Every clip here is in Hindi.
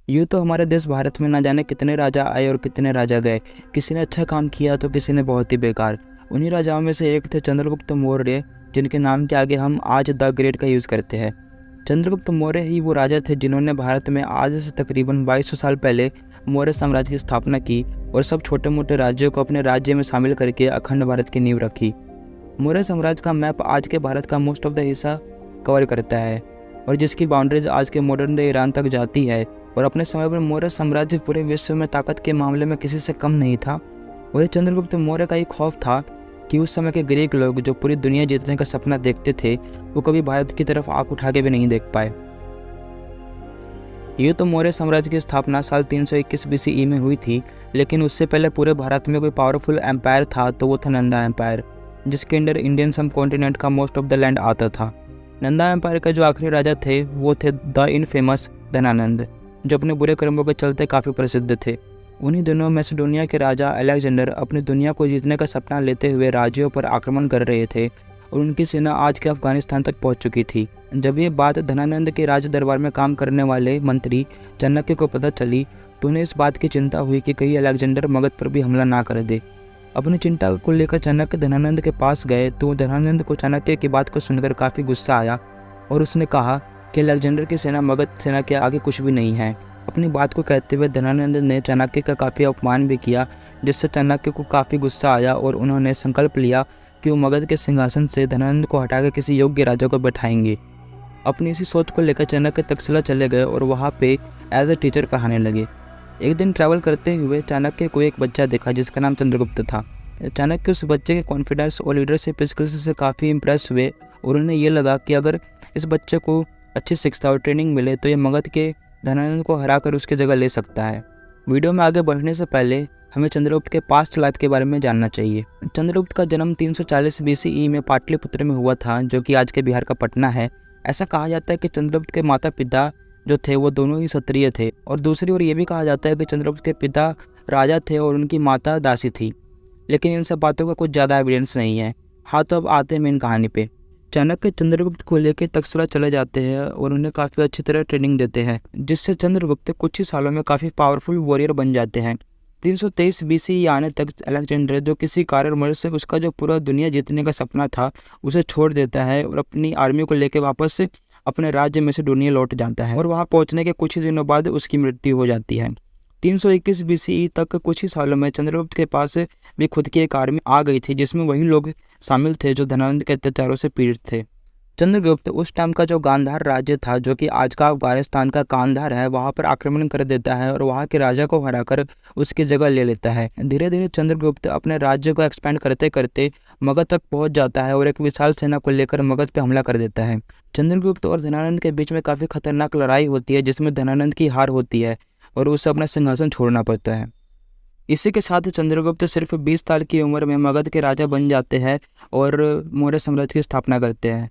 यूँ तो हमारे देश भारत में ना जाने कितने राजा आए और कितने राजा गए। किसी ने अच्छा काम किया तो किसी ने बहुत ही बेकार। उन्हीं राजाओं में से एक थे चंद्रगुप्त मौर्य, जिनके नाम के आगे हम आज द ग्रेट का यूज़ करते हैं। चंद्रगुप्त मौर्य ही वो राजा थे जिन्होंने भारत में आज से तकरीबन 2200 साल पहले मौर्य साम्राज्य की स्थापना की और सब छोटे मोटे राज्यों को अपने राज्य में शामिल करके अखंड भारत की नींव रखी। मौर्य साम्राज्य का मैप आज के भारत का मोस्ट ऑफ द हिस्सा कवर करता है और जिसकी बाउंड्रीज आज के मॉडर्न डे ईरान तक जाती है। और अपने समय पर मौर्य साम्राज्य पूरे विश्व में ताकत के मामले में किसी से कम नहीं था। और चंद्रगुप्त मौर्य का एक खौफ था कि उस समय के ग्रीक लोग जो पूरी दुनिया जीतने का सपना देखते थे वो कभी भारत की तरफ आंख उठा के भी नहीं देख पाए। ये तो मौर्य साम्राज्य की स्थापना साल 321 BCE में हुई थी, लेकिन उससे पहले पूरे भारत में कोई पावरफुल एम्पायर था तो वो था नंदा एम्पायर, जिसके अंडर इंडियन सब कॉन्टिनेंट का मोस्ट ऑफ द लैंड आता था। नंदा एम्पायर का जो आखिरी राजा थे वो थे द इनफेमस धनानंद, जो अपने बुरे कर्मों के चलते काफ़ी प्रसिद्ध थे। उन्हीं दिनों मैसेडोनिया के राजा अलेक्जेंडर अपनी दुनिया को जीतने का सपना लेते हुए राज्यों पर आक्रमण कर रहे थे और उनकी सेना आज के अफगानिस्तान तक पहुंच चुकी थी। जब ये बात धनानंद के राज दरबार में काम करने वाले मंत्री चाणक्य को पता चली तो उन्हें इस बात की चिंता हुई कि कहीं अलेक्जेंडर मगध पर भी हमला ना कर दे। अपनी चिंता को लेकर चाणक्य धनानंद के पास गए तो धनानंद को चाणक्य की बात को सुनकर काफ़ी गुस्सा आया और उसने कहा कि अलेक्जेंडर की सेना मगध सेना के आगे कुछ भी नहीं है। अपनी बात को कहते हुए धनानंद ने चाणक्य का काफ़ी अपमान भी किया, जिससे चाणक्य को काफ़ी गुस्सा आया और उन्होंने संकल्प लिया कि वो मगध के सिंहासन से धनानंद को हटाकर किसी योग्य राजा को बैठाएंगे। अपनी इसी सोच को लेकर चाणक्य तक्षशिला चले गए और वहाँ पे एज ए टीचर पढ़ाने लगे। एक दिन ट्रैवल करते हुए चाणक्य को एक बच्चा देखा जिसका नाम चंद्रगुप्त था। चाणक्य उस बच्चे के कॉन्फिडेंस और लीडरशिप स्किल्स से काफ़ी इंप्रेस हुए और उन्हें ये लगा कि अगर इस बच्चे को अच्छी शिक्षा और ट्रेनिंग मिले तो ये मगध के धनानंद को हराकर उसकी जगह ले सकता है। वीडियो में आगे बढ़ने से पहले हमें चंद्रगुप्त के पास्ट लाइफ के बारे में जानना चाहिए। चंद्रगुप्त का जन्म 340 BCE में पाटलिपुत्र में हुआ था, जो कि आज के बिहार का पटना है। ऐसा कहा जाता है कि चंद्रगुप्त के माता पिता जो थे वो दोनों ही क्षत्रिय थे और दूसरी ओर ये भी कहा जाता है कि चंद्रगुप्त के पिता राजा थे और उनकी माता दासी थी, लेकिन इन सब बातों का कुछ ज़्यादा एविडेंस नहीं है। हाँ, तो अब आते हैं मेन कहानी पे। चाणक्य चंद्रगुप्त को लेकर तक्षशिला चले जाते हैं और उन्हें काफ़ी अच्छी तरह ट्रेनिंग देते हैं, जिससे चंद्रगुप्त कुछ ही सालों में काफ़ी पावरफुल वॉरियर बन जाते हैं। 323 BCE आने तक अलेक्जेंडर, जो किसी कारणवश से उसका जो पूरा दुनिया जीतने का सपना था उसे छोड़ देता है और अपनी आर्मी को लेकर वापस अपने राज्य मैसेडोनिया लौट जाता है और वहाँ पहुँचने के कुछ ही दिनों बाद उसकी मृत्यु हो जाती है। 321 BCE तक कुछ ही सालों में चंद्रगुप्त के पास भी खुद की एक आर्मी आ गई थी, जिसमें वही लोग शामिल थे जो धनानंद के अत्याचारों से पीड़ित थे। चंद्रगुप्त उस टाइम का जो गांधार राज्य था, जो कि आज का अफगानिस्तान का कांधार है, वहाँ पर आक्रमण कर देता है और वहाँ के राजा को हराकर उसकी जगह ले लेता है। धीरे धीरे चंद्रगुप्त अपने राज्य को एक्सपेंड करते करते मगध तक पहुँच जाता है और एक विशाल सेना को लेकर मगध पर हमला कर देता है। चंद्रगुप्त और धनानंद के बीच में काफ़ी खतरनाक लड़ाई होती है, जिसमें धनानंद की हार होती है और उसे अपना सिंहासन छोड़ना पड़ता है। इसी के साथ चंद्रगुप्त सिर्फ 20 साल की उम्र में मगध के राजा बन जाते हैं और मौर्य साम्राज्य की स्थापना करते हैं।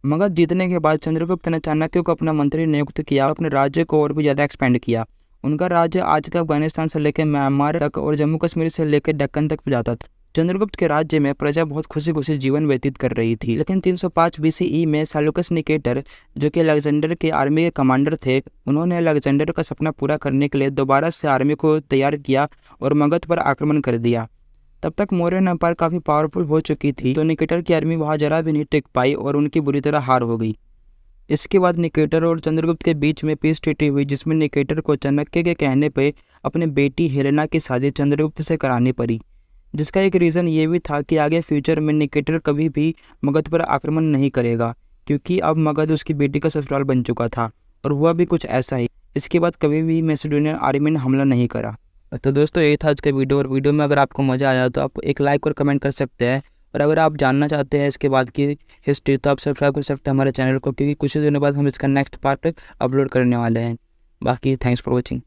मगध जीतने के बाद चंद्रगुप्त ने चाणक्य को अपना मंत्री नियुक्त किया, अपने राज्य को और भी ज़्यादा एक्सपेंड किया। उनका राज्य आज के अफगानिस्तान से लेकर म्यांमार तक और जम्मू कश्मीर से लेकर दक्कन तक जाता था। चंद्रगुप्त के राज्य में प्रजा बहुत खुशी खुशी जीवन व्यतीत कर रही थी, लेकिन 305 BCE में सेल्यूकस निकेटर, जो कि अलेक्जेंडर के आर्मी के कमांडर थे, उन्होंने अलेक्जेंडर का सपना पूरा करने के लिए दोबारा से आर्मी को तैयार किया और मगध पर आक्रमण कर दिया। तब तक मौर्य एम्पायर काफ़ी पावरफुल हो चुकी थी, तो निकेटर की आर्मी वहाँ जरा भी नहीं टिक पाई और उनकी बुरी तरह हार हो गई। इसके बाद निकेटर और चंद्रगुप्त के बीच में पीस ट्रीटी हुई, जिसमें निकेटर को चाणक्य के कहने पे अपनी बेटी हेलेना की शादी चंद्रगुप्त से करानी पड़ी, जिसका एक रीज़न ये भी था कि आगे फ्यूचर में निकेटर कभी भी मगध पर आक्रमण नहीं करेगा, क्योंकि अब मगध उसकी बेटी का ससुराल बन चुका था और हुआ भी कुछ ऐसा ही। इसके बाद कभी भी मैसेडोनियन आर्मी ने हमला नहीं करा। तो दोस्तों, ये था आज का वीडियो और वीडियो में अगर आपको मज़ा आया तो आप एक लाइक और कमेंट कर सकते हैं और अगर आप जानना चाहते हैं इसके बाद की हिस्ट्री तो आप सब्सक्राइब कर सकते हैं हमारे चैनल को, क्योंकि कुछ ही दिनों बाद हम इसका नेक्स्ट पार्ट अपलोड करने वाले हैं। बाकी थैंक्स फॉर वॉचिंग।